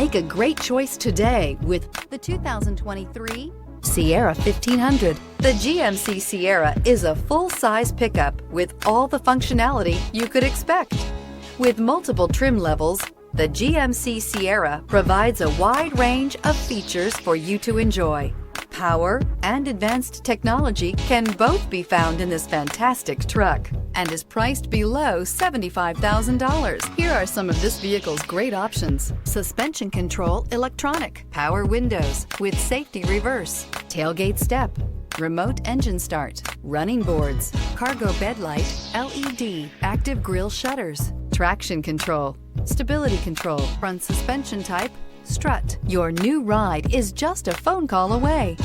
Make a great choice today with the 2023 Sierra 1500. The GMC Sierra is a full-size pickup with all the functionality you could expect. With multiple trim levels, the GMC Sierra provides a wide range of features for you to enjoy. Power and advanced technology can both be found in this fantastic truck and is priced below $75,000. Here are some of this vehicle's great options: suspension control electronic, power windows with safety reverse, tailgate step, remote engine start, running boards, cargo bed light, LED, active grille shutters, traction control, stability control, front suspension type, strut. Your new ride is just a phone call away.